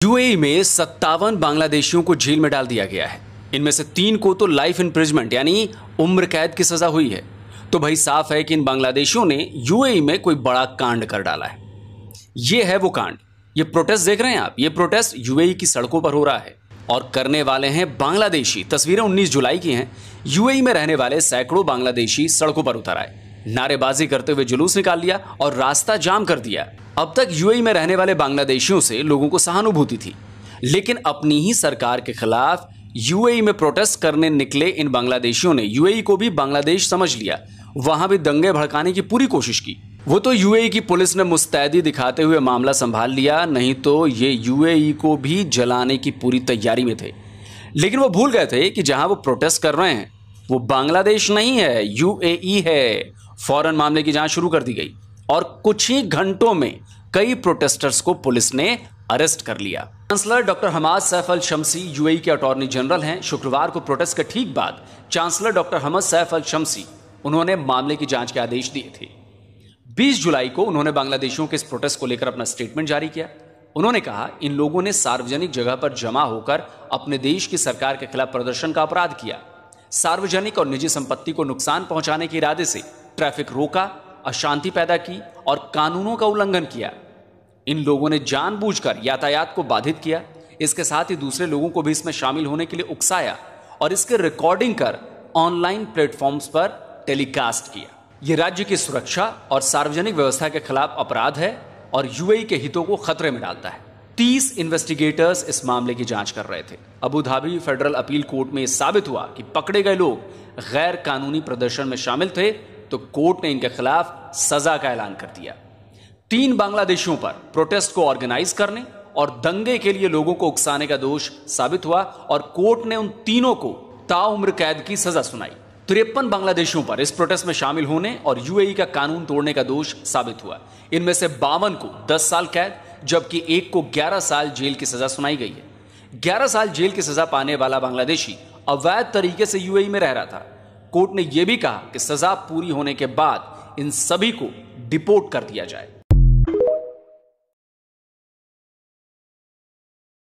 UAE में 57 बांग्लादेशियों को jail में डाल दिया गया है। इनमें से 3 को तो लाइफ इम्प्रिजमेंट यानी उम्र कैद की सजा हुई है। तो भाई साफ है कि इन बांग्लादेशियों ने यूएई में कोई बड़ा कांड कर डाला है। ये है वो कांड। ये प्रोटेस्ट देख रहे हैं आप, ये प्रोटेस्ट यूएई की सड़कों पर हो रहा है और करने वाले हैं बांग्लादेशी। तस्वीरें 19 जुलाई की हैं। यूएई में रहने वाले सैकड़ों बांग्लादेशी सड़कों पर उतर आए, नारेबाजी करते हुए जुलूस निकाल लिया और रास्ता जाम कर दिया। अब तक यूएई में रहने वाले बांग्लादेशियों से लोगों को सहानुभूति थी, लेकिन अपनी ही सरकार के खिलाफ यूएई में प्रोटेस्ट करने निकले इन बांग्लादेशियों ने यूएई को भी बांग्लादेश समझ लिया। वहां भी दंगे भड़काने की पूरी कोशिश की। वो तो यूएई की पुलिस ने मुस्तैदी दिखाते हुए मामला संभाल लिया, नहीं तो ये यूएई को भी जलाने की पूरी तैयारी में थे। लेकिन वो भूल गए थे कि जहां वो प्रोटेस्ट कर रहे हैं वो बांग्लादेश नहीं है, यूएई है। फौरन मामले की जांच शुरू कर दी गई और कुछ ही घंटों में कई प्रोटेस्टर्स को पुलिस ने अरेस्ट कर लिया। चांसलर डॉक्टर हमाद सैफ अल शम्सी यूएई के अटॉर्नी जनरल हैं। शुक्रवार को प्रोटेस्ट के ठीक बाद चांसलर डॉक्टर हमाद सैफ अल शम्सी उन्होंने मामले की जांच के आदेश दिए थे। 20 जुलाई को उन्होंने बांग्लादेशियों के इस प्रोटेस्ट को लेकर अपना स्टेटमेंट जारी किया। उन्होंने कहा, इन लोगों ने सार्वजनिक जगह पर जमा होकर अपने देश की सरकार के खिलाफ प्रदर्शन का अपराध किया। सार्वजनिक और निजी संपत्ति को नुकसान पहुंचाने के इरादे से ट्रैफिक रोका, अशांति पैदा की और कानूनों का उल्लंघन किया। इन लोगों ने जानबूझकर यातायात को बाधित किया। इसके साथ ही दूसरे लोगों को भी इसमें शामिल होने के लिए उकसाया और इसके रिकॉर्डिंग कर ऑनलाइन प्लेटफॉर्म्स पर टेलीकास्ट किया। यह राज्य की सुरक्षा और सार्वजनिक व्यवस्था के खिलाफ अपराध है और यूएई के हितों को खतरे में डालता है। 30 इन्वेस्टिगेटर्स इस मामले की जांच कर रहे थे। Abu Dhabi federal appeal court में यह साबित हुआ कि पकड़े गए लोग गैर कानूनी प्रदर्शन में शामिल थे, तो कोर्ट ने इनके खिलाफ सजा का ऐलान कर दिया। 3 बांग्लादेशियों पर प्रोटेस्ट को ऑर्गेनाइज करने और दंगे के लिए लोगों को उकसाने का दोष साबित हुआ और कोर्ट ने उन तीनों को ताउम्र कैद की सजा सुनाई। 53 बांग्लादेशियों पर इस प्रोटेस्ट में शामिल होने और यूएई का कानून तोड़ने का दोष साबित हुआ। इनमें से 52 को 10 साल कैद, जबकि एक को 11 साल जेल की सजा सुनाई गई है। 11 साल जेल की सजा पाने वाला बांग्लादेशी अवैध तरीके से यूएई में रह रहा था। कोर्ट ने यह भी कहा कि सजा पूरी होने के बाद इन सभी को डिपोर्ट कर दिया जाए।